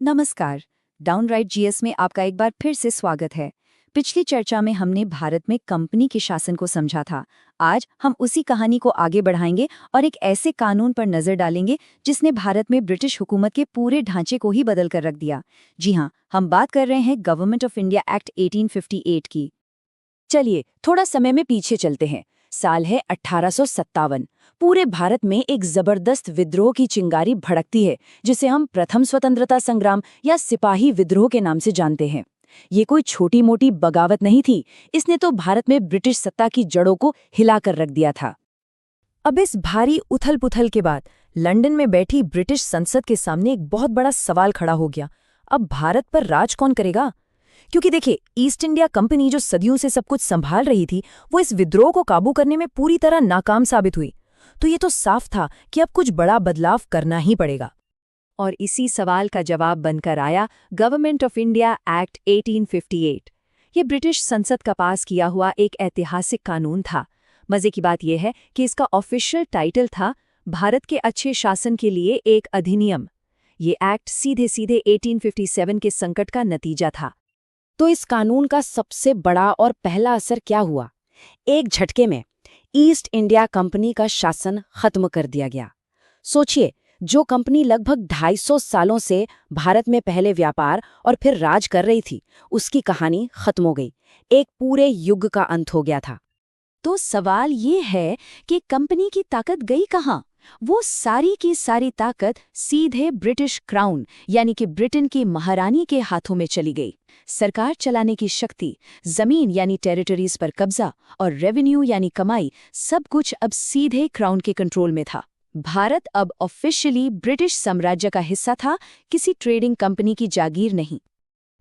नमस्कार। Downright GS में आपका एक बार फिर से स्वागत है। पिछली चर्चा में हमने भारत में कंपनी के शासन को समझा था। आज हम उसी कहानी को आगे बढ़ाएंगे और एक ऐसे कानून पर नजर डालेंगे जिसने भारत में ब्रिटिश हुकूमत के पूरे ढांचे को ही बदल कर रख दिया। जी हाँ, हम बात कर रहे हैं गवर्नमेंट ऑफ इंडिया एक्ट 1858 की। चलिए थोड़ा समय में पीछे चलते हैं। साल है 1857। पूरे भारत में एक जबरदस्त विद्रोह की चिंगारी भड़कती है, जिसे हम प्रथम स्वतंत्रता संग्राम या सिपाही विद्रोह के नाम से जानते हैं। ये कोई छोटी मोटी बगावत नहीं थी, इसने तो भारत में ब्रिटिश सत्ता की जड़ों को हिलाकर रख दिया था। अब इस भारी उथल पुथल के बाद लंदन में बैठी ब्रिटिश संसद के सामने एक बहुत बड़ा सवाल खड़ा हो गया। अब भारत पर राज कौन करेगा? क्योंकि देखिए, ईस्ट इंडिया कंपनी जो सदियों से सब कुछ संभाल रही थी, वो इस विद्रोह को काबू करने में पूरी तरह नाकाम साबित हुई। तो ये तो साफ था कि अब कुछ बड़ा बदलाव करना ही पड़ेगा। और इसी सवाल का जवाब बनकर आया गवर्नमेंट ऑफ इंडिया एक्ट 1858। ये ब्रिटिश संसद का पास किया हुआ एक ऐतिहासिक कानून था। मजे की बात यह है कि इसका ऑफिशियल टाइटल था भारत के अच्छे शासन के लिए एक अधिनियम। ये एक्ट सीधे सीधे 1857 के संकट का नतीजा था। तो इस कानून का सबसे बड़ा और पहला असर क्या हुआ? एक झटके में ईस्ट इंडिया कंपनी का शासन खत्म कर दिया गया। सोचिए, जो कंपनी लगभग 250 सालों से भारत में पहले व्यापार और फिर राज कर रही थी, उसकी कहानी खत्म हो गई। एक पूरे युग का अंत हो गया था। तो सवाल ये है कि कंपनी की ताकत गई कहाँ? वो सारी की सारी ताकत सीधे ब्रिटिश क्राउन यानी कि ब्रिटेन की महारानी के हाथों में चली गई। सरकार चलाने की शक्ति, जमीन यानी टेरिटरीज पर कब्जा और रेवेन्यू यानी कमाई, सब कुछ अब सीधे क्राउन के कंट्रोल में था। भारत अब ऑफिशियली ब्रिटिश साम्राज्य का हिस्सा था, किसी ट्रेडिंग कंपनी की जागीर नहीं।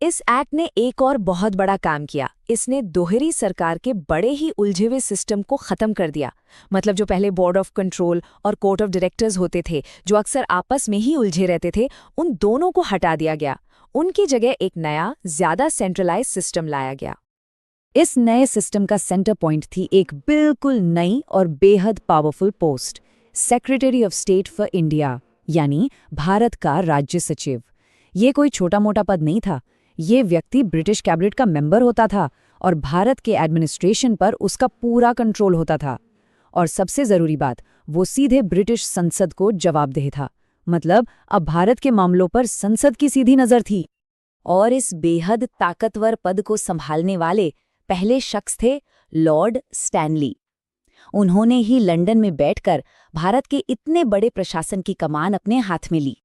इस एक्ट ने एक और बहुत बड़ा काम किया। इसने दोहरी सरकार के बड़े ही उलझे हुए सिस्टम को खत्म कर दिया। मतलब जो पहले बोर्ड ऑफ कंट्रोल और कोर्ट ऑफ डायरेक्टर्स होते थे, जो अक्सर आपस में ही उलझे रहते थे, उन दोनों को हटा दिया गया। उनकी जगह एक नया, ज्यादा सेंट्रलाइज सिस्टम लाया गया। इस नए सिस्टम का सेंटर पॉइंट थी एक बिल्कुल नई और बेहद powerful post, secretary of state for India, यानी भारत का राज्य सचिव। ये कोई छोटा मोटा पद नहीं था। ये व्यक्ति ब्रिटिश कैबिनेट का मेंबर होता था और भारत के एडमिनिस्ट्रेशन पर उसका पूरा कंट्रोल होता था। और सबसे जरूरी बात, वो सीधे ब्रिटिश संसद को जवाबदेह था। मतलब अब भारत के मामलों पर संसद की सीधी नजर थी। और इस बेहद ताकतवर पद को संभालने वाले पहले शख्स थे लॉर्ड स्टैनली। उन्होंने ही लंदन में बैठकर भारत के इतने बड़े प्रशासन की कमान अपने हाथ में ली।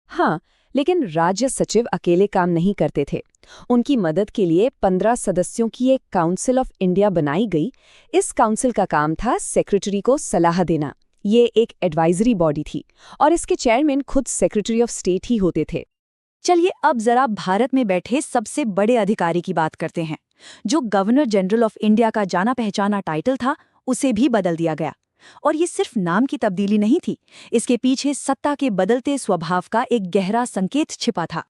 हाँ, लेकिन राज्य सचिव अकेले काम नहीं करते थे। उनकी मदद के लिए 15 सदस्यों की एक काउंसिल ऑफ इंडिया बनाई गई। इस काउंसिल का काम था सेक्रेटरी को सलाह देना। ये एक एडवाइजरी बॉडी थी और इसके चेयरमैन खुद सेक्रेटरी ऑफ स्टेट ही होते थे। चलिए अब जरा भारत में बैठे सबसे बड़े अधिकारी की बात करते हैं। जो गवर्नर जनरल ऑफ इंडिया का जाना पहचाना टाइटल था, उसे भी बदल दिया गया। और ये सिर्फ नाम की तब्दीली नहीं थी, इसके पीछे सत्ता के बदलते स्वभाव का एक गहरा संकेत छिपा था।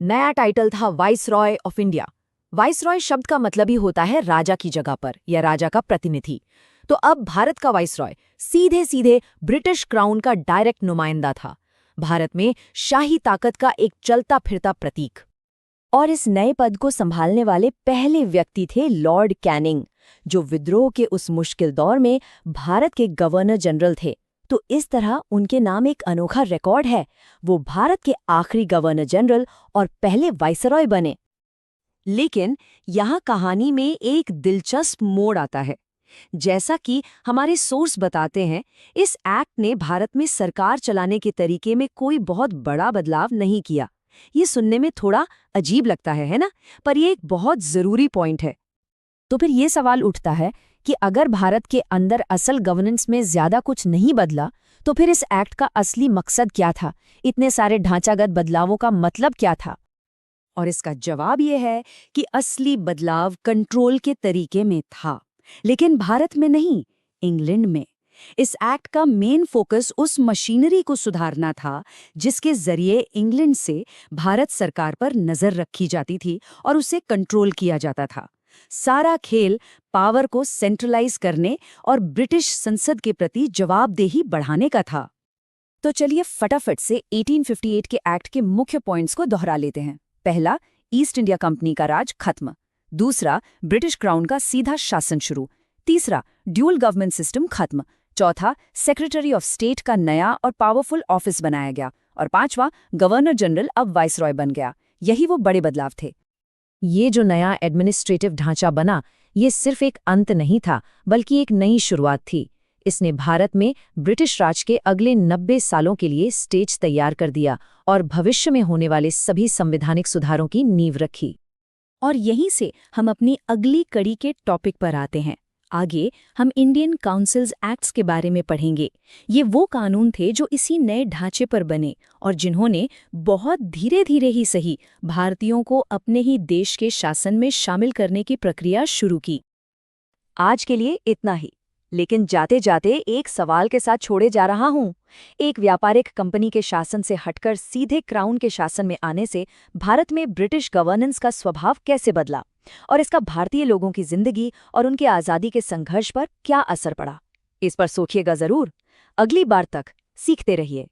नया टाइटल था वाइसरॉय ऑफ इंडिया। वाइसरॉय शब्द का मतलब ही होता है राजा की जगह पर या राजा का प्रतिनिधि। तो अब भारत का वाइसरॉय सीधे सीधे ब्रिटिश क्राउन का डायरेक्ट नुमाइंदा था, भारत में शाही ताकत का एक चलता फिरता प्रतीक। और इस नए पद को संभालने वाले पहले व्यक्ति थे लॉर्ड कैनिंग, जो विद्रोह के उस मुश्किल दौर में भारत के गवर्नर जनरल थे। तो इस तरह उनके नाम एक अनोखा रिकॉर्ड है। वो भारत के आखिरी गवर्नर जनरल और पहले वाइसरॉय बने। लेकिन यहाँ कहानी में एक दिलचस्प मोड़ आता है। जैसा कि हमारे सोर्स बताते हैं, इस एक्ट ने भारत में सरकार चलाने के तरीके में कोई बहुत बड़ा बदलाव नहीं किया। ये सुनने में थोड़ा अजीब लगता है ना? पर यह एक बहुत जरूरी पॉइंट है। तो फिर ये सवाल उठता है कि अगर भारत के अंदर असल गवर्नेंस में ज्यादा कुछ नहीं बदला, तो फिर इस एक्ट का असली मकसद क्या था? इतने सारे ढांचागत बदलावों का मतलब क्या था? और इसका जवाब ये है कि असली बदलाव कंट्रोल के तरीके में था, लेकिन भारत में नहीं, इंग्लैंड में। इस एक्ट का मेन फोकस उस मशीनरी को सुधारना था जिसके जरिए इंग्लैंड से भारत सरकार पर नजर रखी जाती थी और उसे कंट्रोल किया जाता था। सारा खेल पावर को सेंट्रलाइज करने और ब्रिटिश संसद के प्रति जवाबदेही बढ़ाने का था। तो चलिए फटाफट से 1858 के एक्ट के मुख्य पॉइंट्स को दोहरा लेते हैं। पहला, ईस्ट इंडिया कंपनी का राज खत्म। दूसरा, ब्रिटिश क्राउन का सीधा शासन शुरू। तीसरा, ड्यूल गवर्नमेंट सिस्टम खत्म। चौथा, सेक्रेटरी ऑफ स्टेट का नया और पावरफुल ऑफिस बनाया गया। और पांचवा, गवर्नर जनरल अब वाइसरॉय बन गया। यही वो बड़े बदलाव थे। ये जो नया एडमिनिस्ट्रेटिव ढांचा बना, ये सिर्फ एक अंत नहीं था, बल्कि एक नई शुरुआत थी। इसने भारत में ब्रिटिश राज के अगले 90 सालों के लिए स्टेज तैयार कर दिया और भविष्य में होने वाले सभी संवैधानिक सुधारों की नींव रखी। और यहीं से हम अपनी अगली कड़ी के टॉपिक पर आते हैं। आगे हम इंडियन काउंसिल्स एक्ट्स के बारे में पढ़ेंगे। ये वो कानून थे जो इसी नए ढांचे पर बने और जिन्होंने बहुत धीरे धीरे ही सही भारतीयों को अपने ही देश के शासन में शामिल करने की प्रक्रिया शुरू की। आज के लिए इतना ही, लेकिन जाते जाते एक सवाल के साथ छोड़े जा रहा हूं। एक व्यापारिक कंपनी के शासन से हटकर सीधे क्राउन के शासन में आने से भारत में ब्रिटिश गवर्नेंस का स्वभाव कैसे बदला और इसका भारतीय लोगों की जिंदगी और उनके आज़ादी के संघर्ष पर क्या असर पड़ा, इस पर सोचिएगा जरूर। अगली बार तक सीखते रहिए।